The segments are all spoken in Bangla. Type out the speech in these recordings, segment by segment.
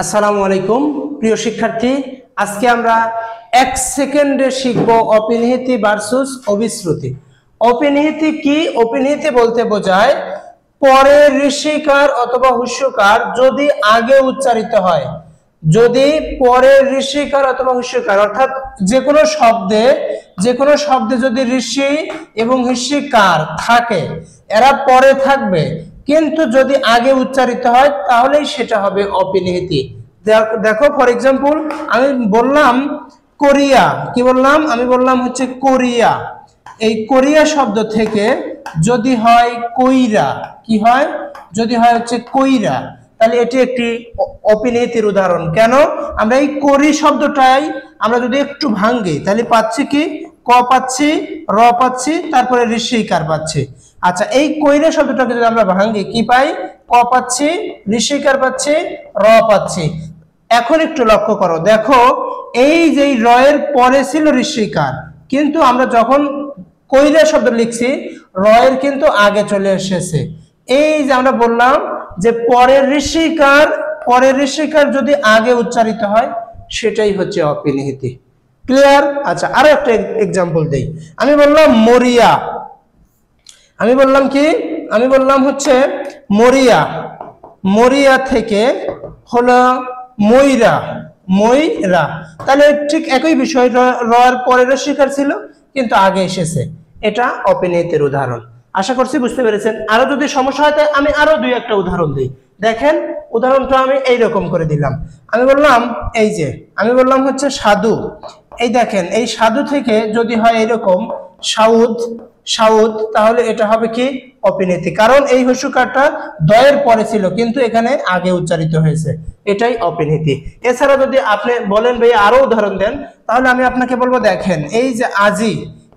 আসসালামু আলাইকুম প্রিয় শিক্ষার্থী, আজকে আমরা 1 সেকেন্ডে শিখব অপিনিহিতি ভার্সেস অভিশ্রুতি। অপিনিহিতি কি? অপিনিহিতি বলতে বোঝায় পরের ঋষিকার অথবা হুস্যকার যদি আগে উচ্চারিত হয়, যদি পরের ঋষিকার অথবা হুস্যকার অর্থাৎ যে কোনো শব্দে যদি ঋষি এবং হুস্যকার থাকে এরা পরে থাকবে, কিন্তু যদি আগে উচ্চারিত হয় তাহলেই সেটা হবে অপিনিহিতি। দেখো ফর এক্সাম্পল আমি বললাম কোরিয়া, কি বললাম? আমি বললাম হচ্ছে কোরিয়া। এই কোরিয়া শব্দ থেকে যদি হয় কইরা, কি হয়? যদি হয় হচ্ছে কইরা, তাহলে এটি একটি অপিনিহিতির উদাহরণ। কেন? আমরা এই কোরি শব্দটাই আমরা যদি একটু ভাঙি তাহলে পাচ্ছি কি? ক পাচ্ছি, র পাচ্ছি, তারপরে ঋষিকার পাচ্ছি। আচ্ছা, এই কইরা শব্দটাকে যদি আমরা ভাঙি কি পাই? ক পাচ্ছি, ঋষিকার পাচ্ছি, র পাচ্ছি। এখন একটু লক্ষ্য করো, দেখো এই যে র এর পরে ছিল ঋষিকার, কিন্তু আমরা যখন কইরা শব্দ লিখছি র এর কিন্তু আগে চলে এসেছে। এই যে আমরা বললাম যে পরের ঋষিকার যদি আগে উচ্চারিত হয় সেটাই হচ্ছে অপিনিহিতি। ক্লিয়ার? আচ্ছা, আরো একটা এক্সাম্পল দেই। আমি বললাম মরিয়া, আমি বললাম কি? আমি বললাম হচ্ছে মরিয়া, মরিয়া থেকে হলো ময়রা, ময়রা। তাহলে ঠিক একই বিষয়, র এর পরের ঋষিকার ছিল কিন্তু আগে এসেছে। এটা অপিনিহিতির উদাহরণ। আশা করছি বুঝতে পেরেছেন। আরো যদি সমস্যা হয় তাহলে আমি আরো দুই একটা উদাহরণ দিই। দেখেন উদাহরণটা আমি এইরকম করে দিলাম। আমি বললাম এই যে, আমি বললাম হচ্ছে সাধু। এই দেখেন এই সাধু থেকে যদি হয় এরকম সাউদ, সাউদ, তাহলে এটা হবে কি? অপিনিহিতি। কারণ এই হস্যকারটা দয়ের পরে ছিল কিন্তু এখানে আগে উচ্চারিত হয়েছে, এটাই অপিনিহিতি। এছাড়া যদি আপনি বলেন ভাই আরো উদাহরণ দেন, তাহলে আমি আপনাকে বলবো দেখেন এই যে আজি,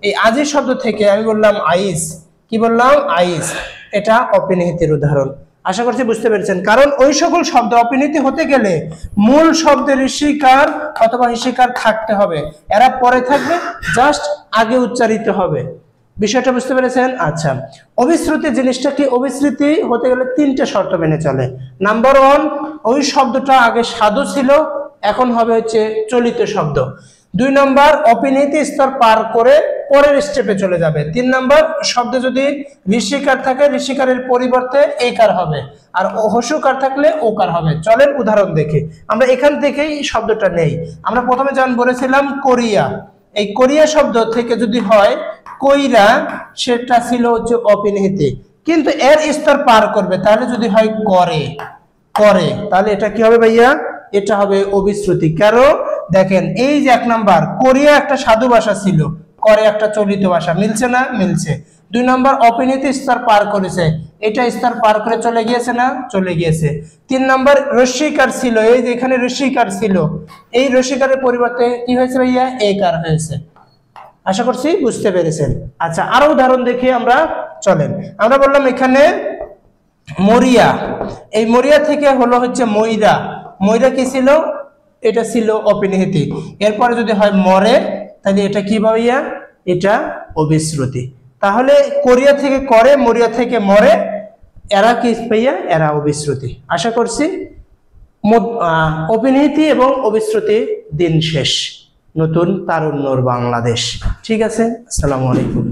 এই আজি শব্দ থেকে আমি বললাম আইস, কি বললাম? আইস। এটা অপিনিহিতির উদাহরণ। আশা করছি বুঝতে পেরেছেন। কারণ ওই সকল শব্দ অপিনিহিতি হতে গেলে মূল শব্দের ঋষিকার অথবা হিসিকার থাকতে হবে, এরা পরে থাকবে, জাস্ট আগে উচ্চারিত হবে। বিষয়টা বুঝতে পেরেছেন? আচ্ছা, অভিশ্রুতি জিনিসটা কি? অভিশ্রুতি হতে গেলে 3টে শর্ত মেনে চলে। নাম্বার 1, ওই শব্দটা আগে সাধু ছিল, এখন হবে হচ্ছে চলিত শব্দ। 2 নম্বর, অপিনিহিতি স্তর পার করে পরের স্টেপে চলে যাবে। 3 নম্বর, শব্দ যদি ঋষিকার থাকে ঋষিকারের পরিবর্তে এইকার হবে, আর হস্যকার থাকলে ওকার হবে। চলেন উদাহরণ দেখি। আমরা এখান থেকেই শব্দটা নেই। আমরা প্রথমে যেমন বলেছিলাম কোরিয়া, এই কোরিয়া শব্দ থেকে যদি হয় কইরা, সেটা ছিল হচ্ছে অপিনিহিতি, কিন্তু এর স্তর পার করবে তাহলে যদি হয় করে, করে, তাহলে এটা কি হবে ভাইয়া? এটা হবে অভিশ্রুতি। কারণ দেখেন এই যে 1 নাম্বার কোরিয়া একটা সাধু ভাষা ছিল, করে একটা চলিত ভাষা, মিলছে না? মিলছে। 2 নাম্বার অপিনিহিতি স্তর পার করেছে, এটা স্তর পার করে চলে গিয়েছে না? চলে গিয়েছে। 3 নাম্বার ঋষিকার ছিল, এই যে এখানে ঋষিকার ছিল, এই ঋষিকারের পরিবর্তে কি হয়েছে ভাইয়া? একার হয়েছে। আশা করছি বুঝতে পেরেছেন। আচ্ছা, আরো উদাহরণ দেখি আমরা। চলেন, আমরা বললাম এখানে মরিয়া, এই মরিয়া থেকে হলো হচ্ছে ময়রা, ময়রা কি ছিল? এটা ছিল অপিনিহিতি। এরপরে যদি হয় মরে, তাহলে এটা কি ভাইয়া? এটা অভিশ্রুতি। তাহলে কোরিয়া থেকে করে, মরিয়া থেকে মরে, এরা কি ভাইয়া? এরা অভিশ্রুতি। আশা করছি অপিনিহিতি এবং অভিশ্রুতি দিন শেষ। নতুন তারুণ্যর বাংলাদেশ। ঠিক আছে, আসসালামু আলাইকুম।